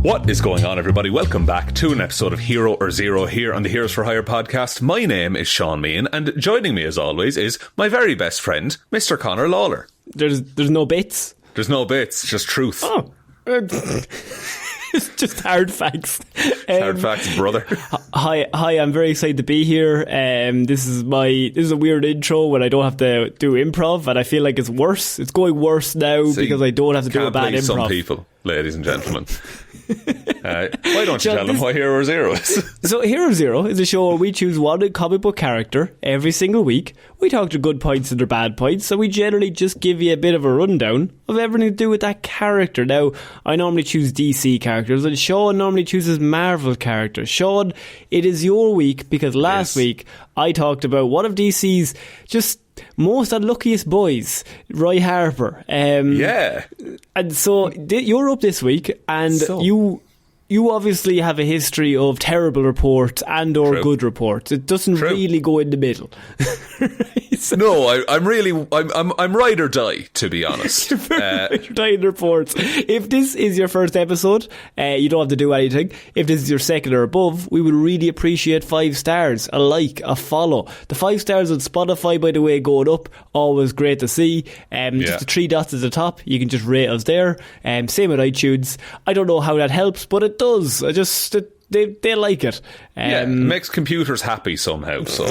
What is going on, everybody? Welcome back to an episode of Hero or Zero here on the Heroes for Hire podcast. My name is Sean Meehan, and joining me as always is my very best friend, Mr. Conor Lawler. There's no bits? There's no bits, just truth. Oh. It's just hard facts. Hard facts, brother. Hi, I'm very excited to be here. This is a weird intro when I don't have to do improv, and I feel like it's worse. It's going worse now because I don't have to do a bad improv. Some people, ladies and gentlemen. Why don't you tell them what Hero or Zero is? So Hero Zero is a show where we choose one comic book character every single week. We talk to good points and their bad points, so we generally just give you a bit of a rundown of everything to do with that character. Now, I normally choose DC characters, and Sean normally chooses Marvel characters. Sean, it is your week, because last week I talked about one of DC's just most unluckiest boys, Roy Harper. And so you're up this week, and you obviously have a history of terrible reports and or good reports. It doesn't really go in the middle. No, I'm ride or die, to be honest. Ride or die in reports. If this is your first episode, you don't have to do anything. If this is your second or above, we would really appreciate 5 stars, a like, a follow. The 5 stars on Spotify, by the way, going up, always great to see. Just the 3 dots at the top, you can just rate us there. Same with iTunes. I don't know how that helps, but it does. They like it. It makes computers happy somehow. So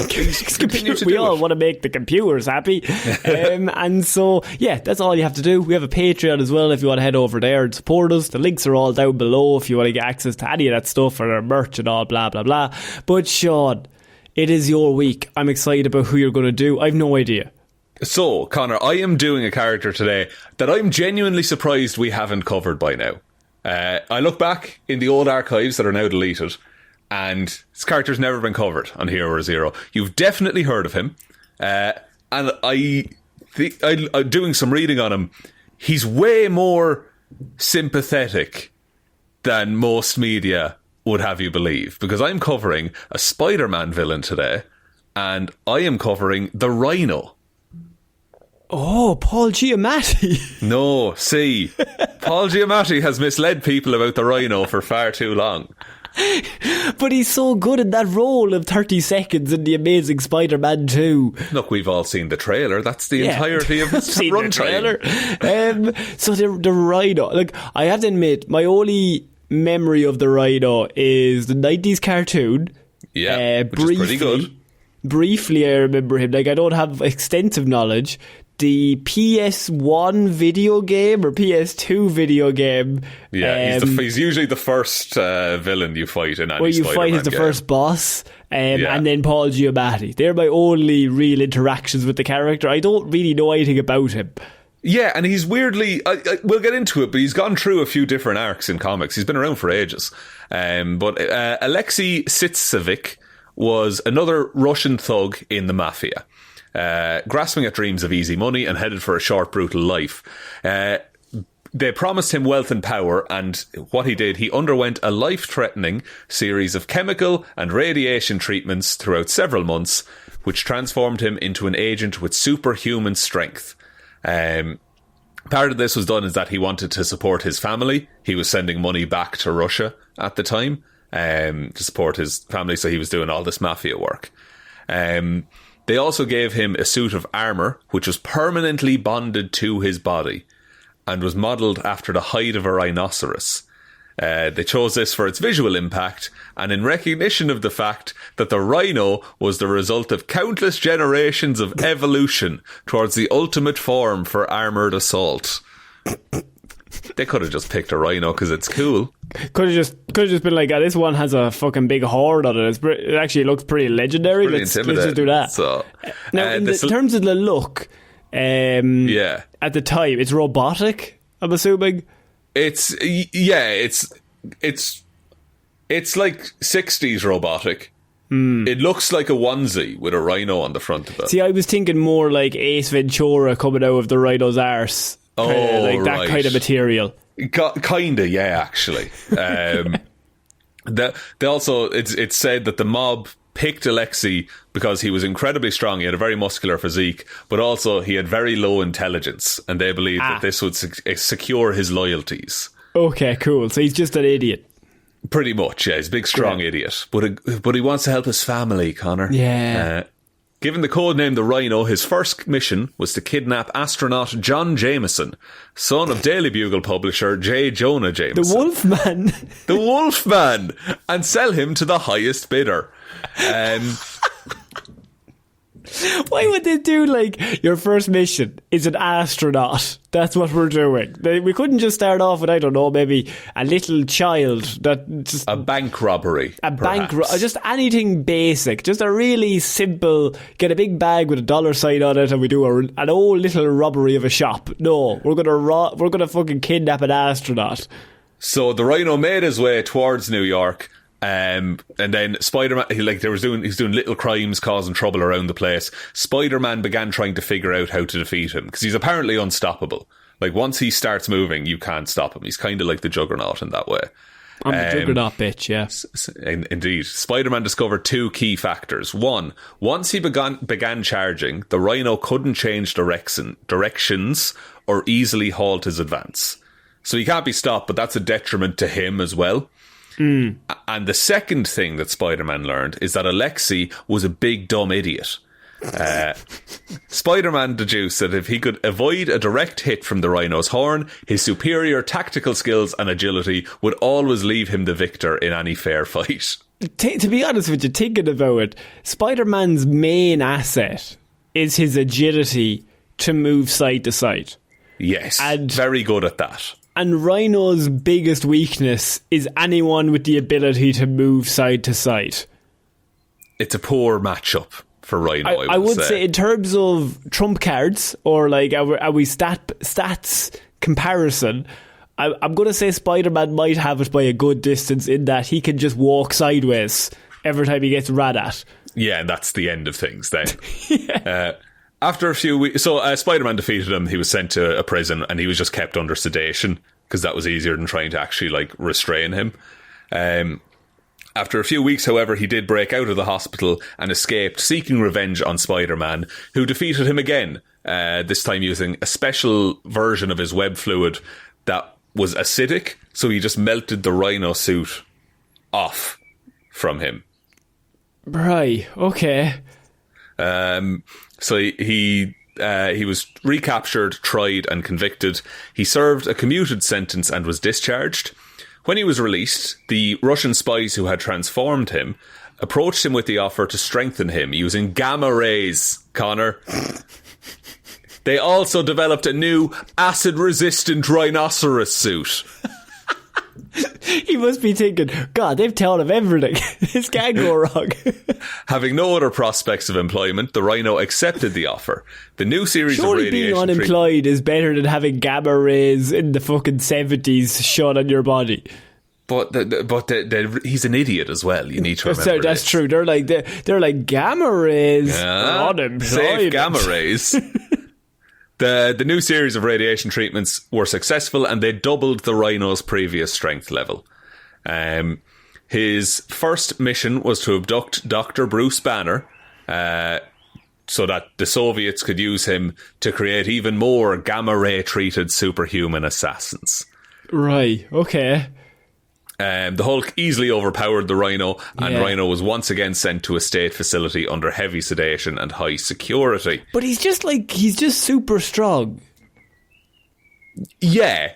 we all want to make the computers happy. And so, that's all you have to do. We have a Patreon as well if you want to head over there and support us. The links are all down below if you want to get access to any of that stuff or our merch and all blah, blah, blah. But Sean, it is your week. I'm excited about who you're going to do. I've no idea. So, Conor, I am doing a character today that I'm genuinely surprised we haven't covered by now. I look back in the old archives that are now deleted, and this character's never been covered on Hero or Zero. You've definitely heard of him, and I'm doing some reading on him. He's way more sympathetic than most media would have you believe, because I'm covering a Spider-Man villain today, and I am covering the Rhino. Oh, Paul Giamatti. No, see, Paul Giamatti has misled people about the Rhino for far too long. But he's so good in that role of 30 seconds in The Amazing Spider-Man 2. Look, we've all seen the trailer. That's the entirety of his runtime. So the Rhino, like, I have to admit, my only memory of the Rhino is the 90s cartoon. Yeah, which is pretty good. Briefly, I remember him. Like, I don't have extensive knowledge. The PS1 video game or PS2 video game. Yeah, he's usually the first villain you fight in any where you Spider-Man fight as the game. first boss, and then Paul Giamatti. They're my only real interactions with the character. I don't really know anything about him. Yeah, and he's weirdly... we'll get into it, but he's gone through a few different arcs in comics. He's been around for ages. But Alexei Sitsevic was another Russian thug in the mafia. Grasping at dreams of easy money and headed for a short, brutal life. They promised him wealth and power, and what he did, he underwent a life-threatening series of chemical and radiation treatments throughout several months, which transformed him into an agent with superhuman strength. Part of this was done is that he wanted to support his family. He was sending money back to Russia at the time to support his family, so he was doing all this mafia work. They also gave him a suit of armour, which was permanently bonded to his body and was modelled after the hide of a rhinoceros. They chose this for its visual impact and in recognition of the fact that the rhino was the result of countless generations of evolution towards the ultimate form for armoured assault. They could have just picked a rhino because it's cool. Could have just been like, this one has a fucking big horde on it. It actually looks pretty legendary. Let's just do that. So, now, in terms of the look, at the time, it's robotic, I'm assuming. It's like 60s robotic. It looks like a onesie with a rhino on the front of it. See, I was thinking more like Ace Ventura coming out of the rhino's arse. That kind of material. Kinda, yeah, actually. They also, it's said that the mob picked Alexei because he was incredibly strong. He had a very muscular physique, but also he had very low intelligence, and they believed that this would secure his loyalties. Okay, cool. So he's just an idiot. Pretty much, yeah. He's a big, strong idiot. But he wants to help his family, Connor. Yeah. Given the code name the Rhino, his first mission was to kidnap astronaut John Jamieson, son of Daily Bugle publisher J. Jonah Jameson. The Wolfman. The Wolfman! And sell him to the highest bidder. Why would they do, like, your first mission is an astronaut? That's what we're doing. We couldn't just start off with, I don't know, maybe a little child that just... A bank robbery, just anything basic. Just a really simple, get a big bag with a dollar sign on it and we do an old little robbery of a shop. No, we're gonna fucking kidnap an astronaut. So the Rhino made his way towards New York. And then Spider-Man, he's doing little crimes, causing trouble around the place. Spider-Man began trying to figure out how to defeat him, because he's apparently unstoppable. Like, once he starts moving, you can't stop him. He's kind of like the Juggernaut in that way. I'm the Juggernaut bitch, yeah. Indeed. Spider-Man discovered two key factors. One, once he began charging, the Rhino couldn't change directions or easily halt his advance. So he can't be stopped, but that's a detriment to him as well. And the second thing that Spider-Man learned is that Alexei was a big dumb idiot. Spider-Man deduced that if he could avoid a direct hit from the Rhino's horn, his superior tactical skills and agility would always leave him the victor in any fair fight. To be honest with you, thinking about it, Spider-Man's main asset is his agility to move side to side. Yes, and very good at that. And Rhino's biggest weakness is anyone with the ability to move side to side. It's a poor matchup for Rhino, I would say in terms of trump cards, or like are we stats comparison, I'm going to say Spider-Man might have it by a good distance in that he can just walk sideways every time he gets ran at. Yeah, and that's the end of things then. Yeah. After a few weeks, so Spider-Man defeated him. He was sent to a prison, and he was just kept under sedation because that was easier than trying to actually restrain him. After a few weeks, however, he did break out of the hospital and escaped, seeking revenge on Spider-Man, who defeated him again. This time using a special version of his web fluid that was acidic, so he just melted the Rhino suit off from him. Right. Okay. So he was recaptured, tried and convicted. He served a commuted sentence and was discharged. When he was released, the Russian spies who had transformed him approached him with the offer to strengthen him using gamma rays, Connor. They also developed a new acid-resistant rhinoceros suit. He must be thinking, God, they've told him everything. This can't go wrong. Having no other prospects of employment, the Rhino accepted the offer. The new series Surely of radiation... being unemployed is better than having gamma rays in the fucking 70s shot on your body. But he's an idiot as well. You need to remember That's this. true. They're like gamma rays. Unemployed. Safe gamma rays. The new series of radiation treatments were successful, and they doubled the Rhino's previous strength level. His first mission was to abduct Dr. Bruce Banner, so that the Soviets could use him to create even more gamma-ray treated superhuman assassins. Right, okay. The Hulk easily overpowered the Rhino, and Rhino was once again sent to a state facility under heavy sedation and high security. But he's just super strong. Yeah.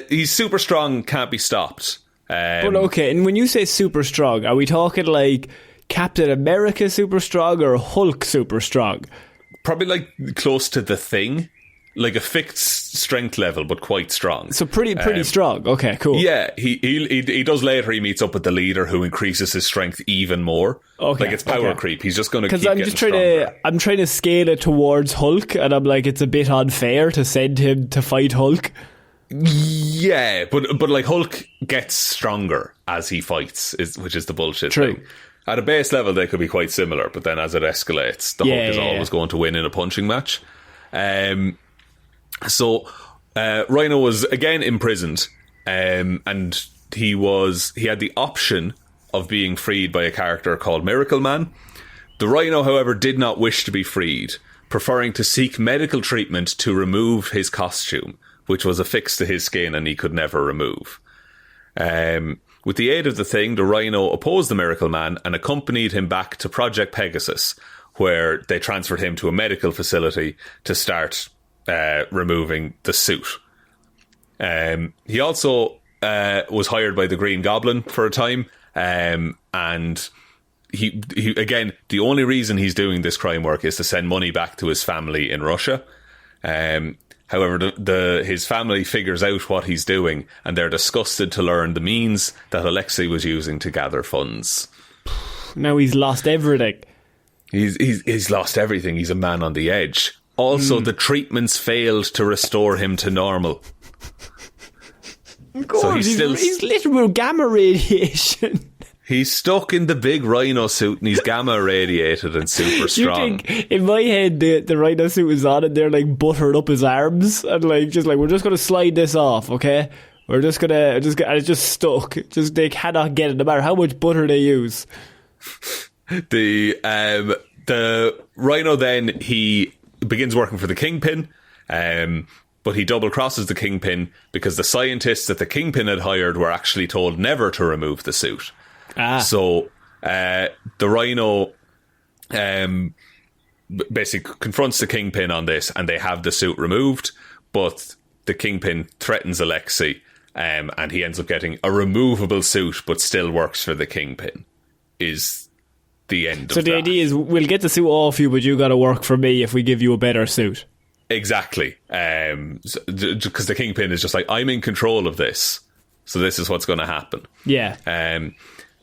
He's super strong, can't be stopped. But okay, and when you say super strong, are we talking like Captain America super strong or Hulk super strong? Probably like close to the Thing. Like a fixed strength level, but quite strong. So pretty strong. Okay, cool. Yeah, he does later. He meets up with the leader, who increases his strength even more. Okay, like it's power creep. He's just going to keep getting stronger. I'm trying to scale it towards Hulk, and I'm like, it's a bit unfair to send him to fight Hulk. Yeah, but like Hulk gets stronger as he fights, which is the bullshit thing. At a base level, they could be quite similar, but then as it escalates, the Hulk is always going to win in a punching match. So Rhino was again imprisoned, and he had the option of being freed by a character called Miracle Man. The Rhino, however, did not wish to be freed, preferring to seek medical treatment to remove his costume, which was affixed to his skin and he could never remove. With the aid of the thing, the Rhino opposed the Miracle Man and accompanied him back to Project Pegasus, where they transferred him to a medical facility to start removing the suit. He also was hired by the Green Goblin for a time, and he again, the only reason he's doing this crime work is to send money back to his family in Russia. However, his family figures out what he's doing, and they're disgusted to learn the means that Alexei was using to gather funds. Now he's lost everything. He's lost everything. He's a man on the edge. Also, the treatments failed to restore him to normal. Of course, so he's literal gamma radiation. He's stuck in the big Rhino suit and he's gamma irradiated and super strong. You think, in my head, the Rhino suit was on and they're like buttered up his arms and like we're just going to slide this off, okay? We're just going to, and it's just stuck. Just, they cannot get it no matter how much butter they use. The Rhino then, he begins working for the Kingpin, but he double crosses the Kingpin because the scientists that the Kingpin had hired were actually told never to remove the suit. So the Rhino basically confronts the Kingpin on this, and they have the suit removed, but the Kingpin threatens Alexei, and he ends up getting a removable suit but still works for the Kingpin, is the end of that. So the idea is, we'll get the suit off you, but you got to work for me if we give you a better suit. Exactly. Because the Kingpin is just like, I'm in control of this, so this is what's going to happen. Yeah.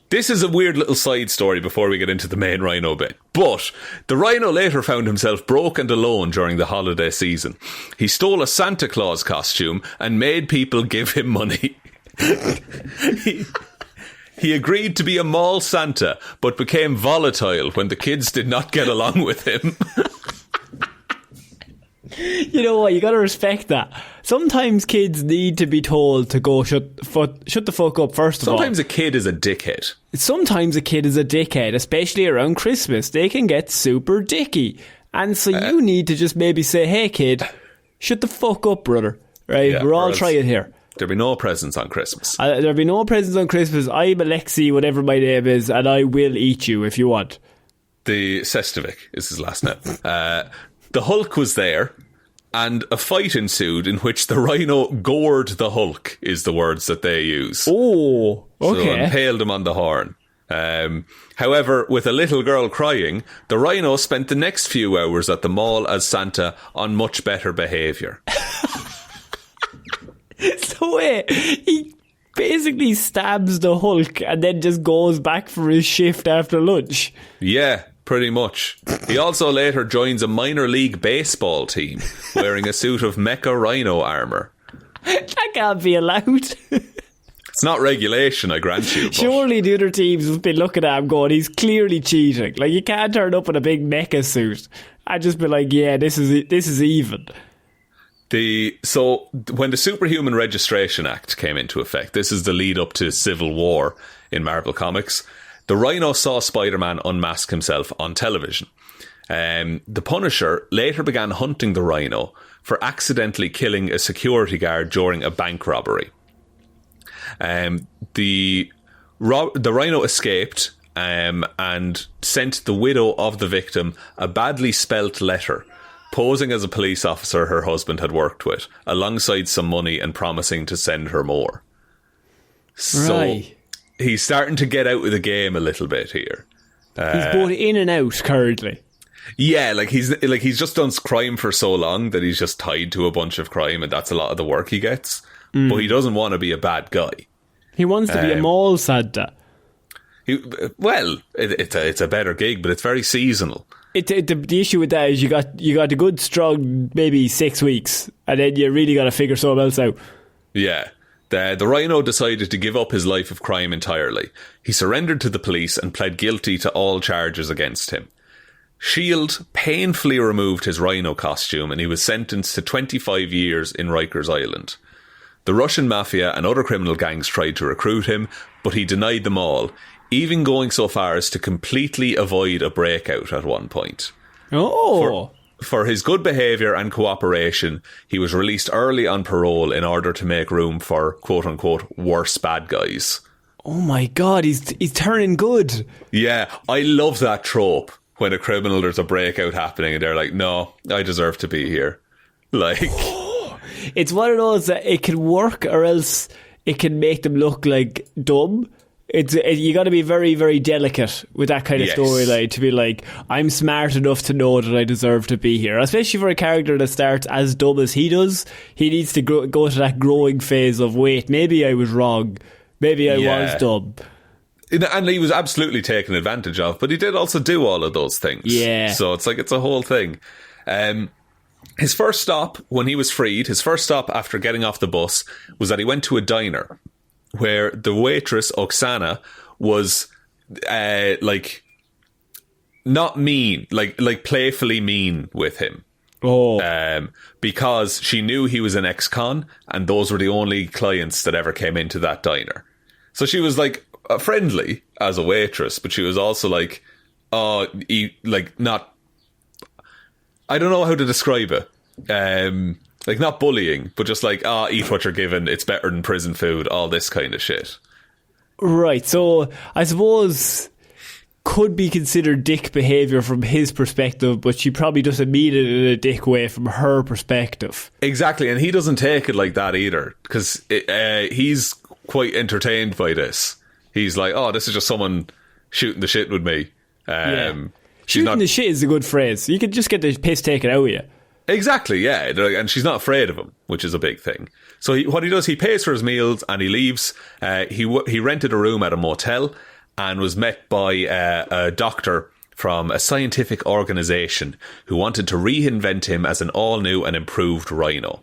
This is a weird little side story before we get into the main Rhino bit. But the Rhino later found himself broke and alone during the holiday season. He stole a Santa Claus costume and made people give him money. He agreed to be a mall Santa, but became volatile when the kids did not get along with him. You know what? You got to respect that. Sometimes kids need to be told to go shut the fuck up, first of all. Sometimes a kid is a dickhead. Sometimes a kid is a dickhead, especially around Christmas. They can get super dicky. And so you need to just maybe say, hey kid, shut the fuck up, brother. Right? Yeah, we're all trying here. There'll be no presents on Christmas. There'll be no presents on Christmas. I'm Alexei, whatever my name is, and I will eat you if you want. The Sestovic is his last name. The Hulk was there, and a fight ensued in which the Rhino gored the Hulk, is the words that they use. Oh, okay. So impaled him on the horn. However, with a little girl crying, the Rhino spent the next few hours at the mall as Santa on much better behaviour. So he basically stabs the Hulk and then just goes back for his shift after lunch. Yeah, pretty much. He also later joins a minor league baseball team wearing a suit of Mecha Rhino armour. That can't be allowed. It's not regulation, I grant you. But surely the other teams have been looking at him going, he's clearly cheating. Like, you can't turn up in a big mecha suit. I'd just be like, yeah, this is even. So when the Superhuman Registration Act came into effect, this is the lead up to Civil War in Marvel Comics, the Rhino saw Spider-Man unmask himself on television. The Punisher later began hunting the Rhino for accidentally killing a security guard during a bank robbery. The Rhino escaped and sent the widow of the victim a badly spelt letter, posing as a police officer her husband had worked with, alongside some money and promising to send her more. So he's starting to get out of the game a little bit here. He's both in and out currently. Yeah, he's just done crime for so long that he's just tied to a bunch of crime, and that's a lot of the work he gets. But he doesn't want to be a bad guy. He wants to be a mall Santa. It's a better gig, but it's very seasonal. The issue with that is you got a good strong maybe 6 weeks, and then you really got to figure something else out. Yeah. The Rhino decided to give up his life of crime entirely. He surrendered to the police and pled guilty to all charges against him. S.H.I.E.L.D. painfully removed his Rhino costume, and he was sentenced to 25 years in Rikers Island. The Russian mafia and other criminal gangs tried to recruit him, but he denied them all, even going so far as to completely avoid a breakout at one point. Oh! For his good behaviour and cooperation, he was released early on parole in order to make room for quote-unquote worse bad guys. Oh my God, he's turning good. Yeah, I love that trope when a criminal, there's a breakout happening and they're like, no, I deserve to be here. Like... It's one of those that it can work or else it can make them look like dumb. You got to be very, very delicate with that kind of storyline to be like, I'm smart enough to know that I deserve to be here. Especially for a character that starts as dumb as he does. He needs to go to that growing phase of, wait, maybe I was wrong. Maybe I was dumb. And he was absolutely taken advantage of, but he did also do all of those things. Yeah. So it's like, it's a whole thing. His first stop, when he was freed, his first stop after getting off the bus was that he went to a diner where the waitress, Oksana, was, like, not mean, like playfully mean with him. Oh. Because she knew he was an ex-con, and those were the only clients that ever came into that diner. So she was, like, friendly as a waitress, but she was also like, not... I don't know how to describe it. Like, not bullying, but just like, eat what you're given, it's better than prison food, all this kind of shit. Right, so I suppose could be considered dick behaviour from his perspective, but she probably doesn't mean it in a dick way from her perspective. Exactly, and he doesn't take it like that either, because he's quite entertained by this. He's like, this is just someone shooting the shit with me. Shooting the shit is a good phrase. You could just get the piss taken out of you. Exactly, yeah. And she's not afraid of him, which is a big thing. So what he does, he pays for his meals and he leaves. He rented a room at a motel and was met by a doctor from a scientific organisation who wanted to reinvent him as an all-new and improved Rhino.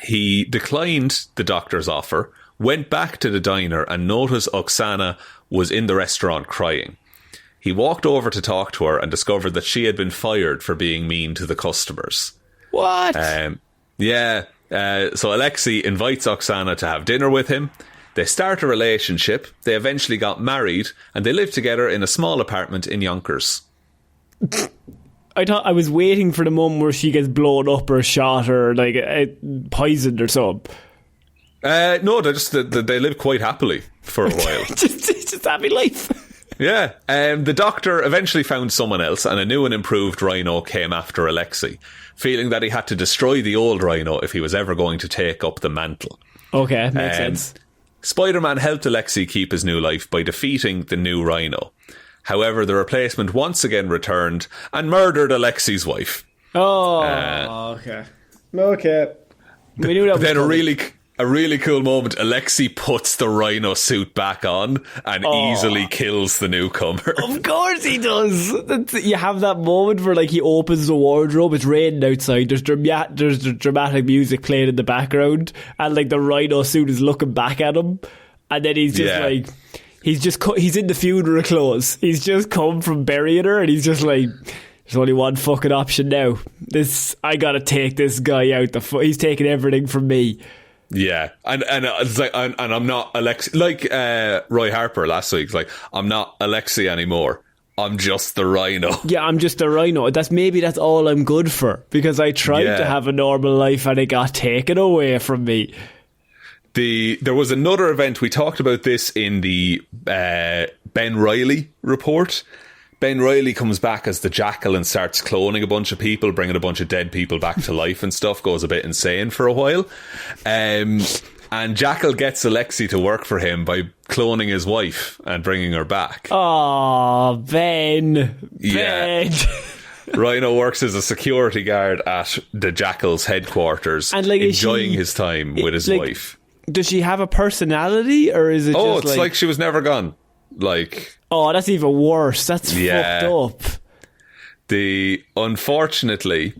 He declined the doctor's offer, went back to the diner and noticed Oksana was in the restaurant crying. He walked over to talk to her and discovered that she had been fired for being mean to the customers. What? So Alexei invites Oksana to have dinner with him. They start a relationship. They eventually got married and they live together in a small apartment in Yonkers. I thought I was waiting for the moment where she gets blown up or shot or like poisoned or something. No, they live quite happily for a while. just happy life. Yeah, the doctor eventually found someone else and a new and improved Rhino came after Alexei, feeling that he had to destroy the old Rhino if he was ever going to take up the mantle. Okay, makes sense. Spider-Man helped Alexei keep his new life by defeating the new Rhino. However, the replacement once again returned and murdered Alexei's wife. Oh, okay. Okay. We knew that was then coming. A really cool moment, Alexei puts the Rhino suit back on and easily kills the newcomer. Of course he does. You have that moment where like he opens the wardrobe, it's raining outside, there's the dramatic music playing in the background, and like the Rhino suit is looking back at him, and then he's just like, he's in the funeral clothes. He's just come from burying her and he's just like, there's only one fucking option now. I gotta take this guy out. He's taking everything from me. Yeah, and it's like, and I'm not Alexei, like Roy Harper last week. Like, I'm not Alexei anymore. I'm just the Rhino. Yeah, I'm just the Rhino. That's all I'm good for, because I tried to have a normal life and it got taken away from me. There was another event. We talked about this in the Ben Reilly report. Ben Reilly comes back as the Jackal and starts cloning a bunch of people, bringing a bunch of dead people back to life and stuff, goes a bit insane for a while. And Jackal gets Alexei to work for him by cloning his wife and bringing her back. Oh, Ben. Yeah. Ben. Rhino works as a security guard at the Jackal's headquarters, and like, enjoying his time with his wife. Does she have a personality, or is it just it's like she was never gone. Like... Oh, that's even worse. That's fucked up. Unfortunately,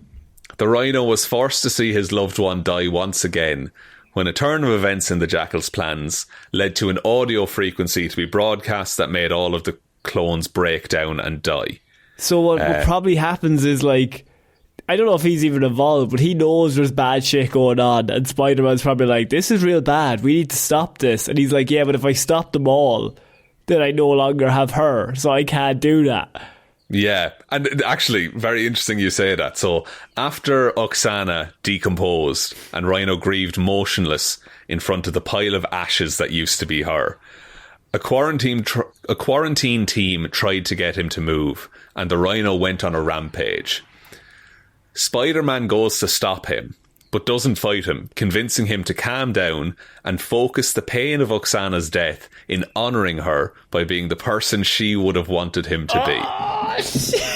the Rhino was forced to see his loved one die once again when a turn of events in the Jackal's plans led to an audio frequency to be broadcast that made all of the clones break down and die. So what probably happens is, like, I don't know if he's even involved, but he knows there's bad shit going on, and Spider-Man's probably like, this is real bad, we need to stop this. And he's like, yeah, but if I stop them all, then I no longer have her, so I can't do that. Yeah, and actually, very interesting you say that. So, after Oksana decomposed and Rhino grieved motionless in front of the pile of ashes that used to be her, a quarantine team tried to get him to move, and the Rhino went on a rampage. Spider-Man goes to stop him, but doesn't fight him, convincing him to calm down and focus the pain of Oksana's death in honouring her by being the person she would have wanted him to be.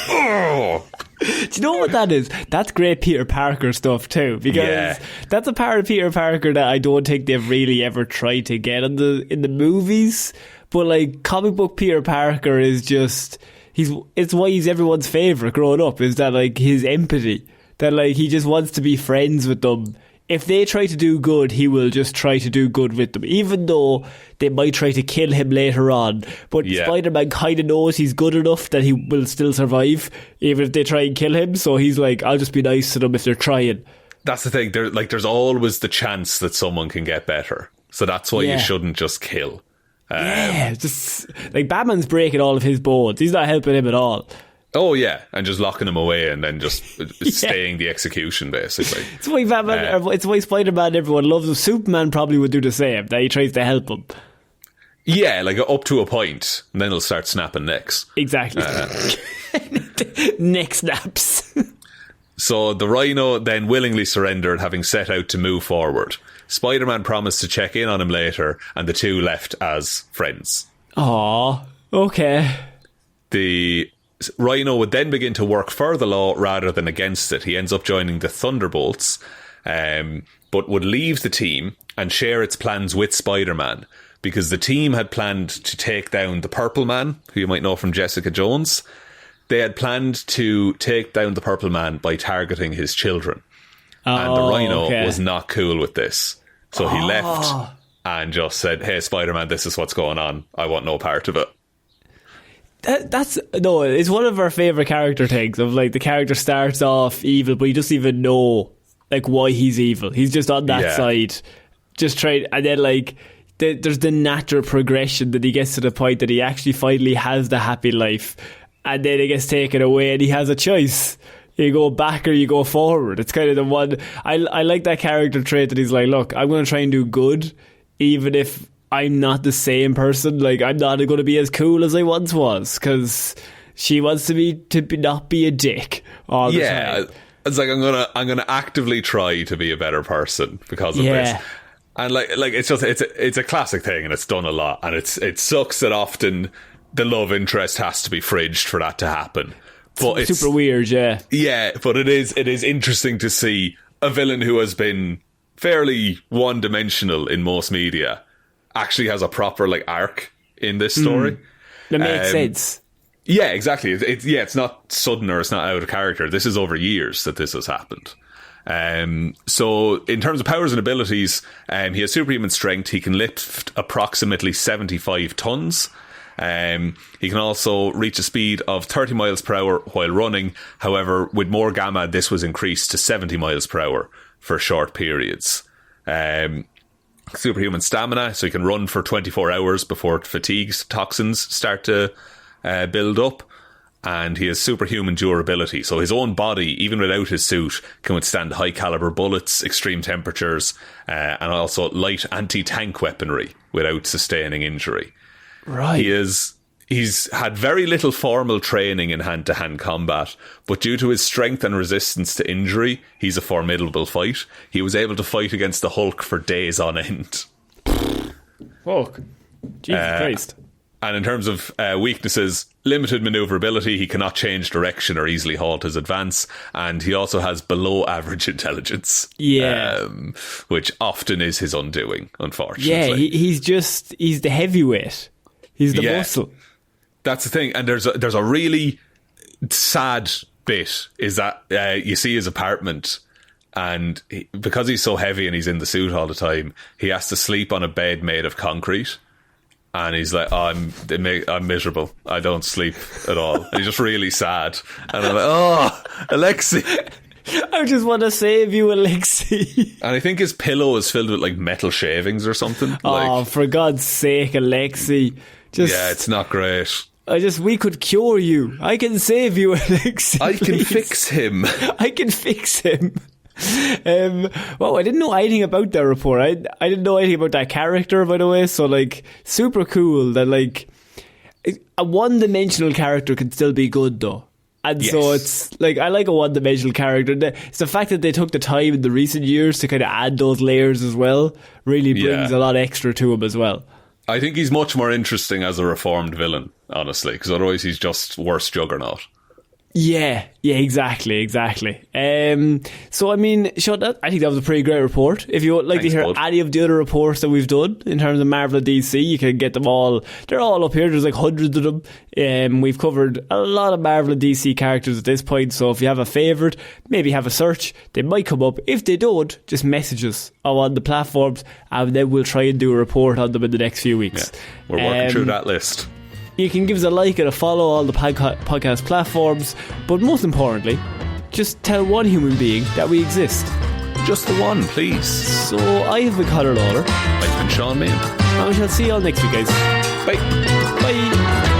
Oh. Do you know what that is? That's great Peter Parker stuff too, because that's a part of Peter Parker that I don't think they've really ever tried to get in the movies. But like, comic book Peter Parker is just it's why he's everyone's favourite growing up, is that like his empathy. That like he just wants to be friends with them. If they try to do good, he will just try to do good with them, even though they might try to kill him later on. But Spider-Man kind of knows he's good enough that he will still survive, even if they try and kill him. So he's like, I'll just be nice to them if they're trying. That's the thing. There's always the chance that someone can get better. So that's why you shouldn't just kill. Just like Batman's breaking all of his bones. He's not helping him at all. Oh yeah, and just locking him away and then just staying the execution, basically. It's why Batman, it's why Spider-Man, everyone loves him. Superman probably would do the same. That he tries to help him. Yeah, like up to a point, and then he'll start snapping necks. Exactly. Neck snaps. So the Rhino then willingly surrendered, having set out to move forward. Spider-Man promised to check in on him later, and the two left as friends. Aww, okay. The Rhino would then begin to work for the law rather than against it. He ends up joining the Thunderbolts, but would leave the team and share its plans with Spider-Man, because the team had planned to take down the Purple Man, who you might know from Jessica Jones. They had planned to take down the Purple Man by targeting his children. And the Rhino was not cool with this. So he left and just said, hey, Spider-Man, this is what's going on. I want no part of it. It's one of our favourite character things of like the character starts off evil, but he doesn't even know like why he's evil. He's just on that side, just trying, and then like there's the natural progression that he gets to the point that he actually finally has the happy life, and then it gets taken away and he has a choice. You go back or you go forward. It's kind of the one I like, that character trait that he's like, look, I'm going to try and do good, even if I'm not the same person. Like, I'm not going to be as cool as I once was, because she wants to not be a dick all the time. It's like I'm gonna actively try to be a better person because of this. And like it's a classic thing, and it's done a lot, and it sucks that often the love interest has to be fridged for that to happen. But it's super weird, yeah. But it is interesting to see a villain who has been fairly one-dimensional in most media actually has a proper like arc in this story. That makes sense. Yeah, exactly. It's not sudden or it's not out of character. This is over years that this has happened. So in terms of powers and abilities, he has superhuman strength. He can lift approximately 75 tons. He can also reach a speed of 30 miles per hour while running. However, with more gamma, this was increased to 70 miles per hour for short periods. Superhuman stamina, so he can run for 24 hours before fatigue toxins start to build up. And he has superhuman durability, so his own body, even without his suit, can withstand high caliber bullets, extreme temperatures, and also light anti-tank weaponry without sustaining injury. Right. He's had very little formal training in hand-to-hand combat, but due to his strength and resistance to injury, he's a formidable fight. He was able to fight against the Hulk for days on end. Fuck. Jesus Christ. And in terms of weaknesses, limited maneuverability, he cannot change direction or easily halt his advance, and he also has below average intelligence. Yeah. Which often is his undoing, unfortunately. Yeah, he's the heavyweight. He's the muscle. That's the thing. And there's a really sad bit, is that you see his apartment, and because he's so heavy and he's in the suit all the time, he has to sleep on a bed made of concrete. And he's like, I'm miserable. I don't sleep at all. And he's just really sad. And I'm like, oh, Alexei. I just want to save you, Alexei. And I think his pillow is filled with like metal shavings or something. Oh, for God's sake, Alexei. Yeah, it's not great. We could cure you. I can save you, Alex. I can fix him. I can fix him. Well, I didn't know anything about that report. I didn't know anything about that character, by the way. So, like, super cool that, like, a one-dimensional character can still be good, though. And so it's like, I like a one-dimensional character. It's the fact that they took the time in the recent years to kind of add those layers as well really brings a lot extra to him as well. I think he's much more interesting as a reformed villain, honestly, because otherwise he's just worse Juggernaut. Yeah, exactly. So, I mean, Shaun, I think that was a pretty great report. If you would like to hear any of the other reports that we've done in terms of Marvel and DC, you can get them all. They're all up here. There's like hundreds of them. We've covered a lot of Marvel and DC characters at this point. So if you have a favourite, maybe have a search. They might come up. If they don't, just message us on the platforms, and then we'll try and do a report on them in the next few weeks. Yeah, we're working through that list. You can give us a like and a follow all the podcast platforms, but most importantly, just tell one human being that we exist. Just the one, please. So I have been Conor Lawler. I've been Shaun Meighan. And we shall see you all next week, guys. Bye. Bye.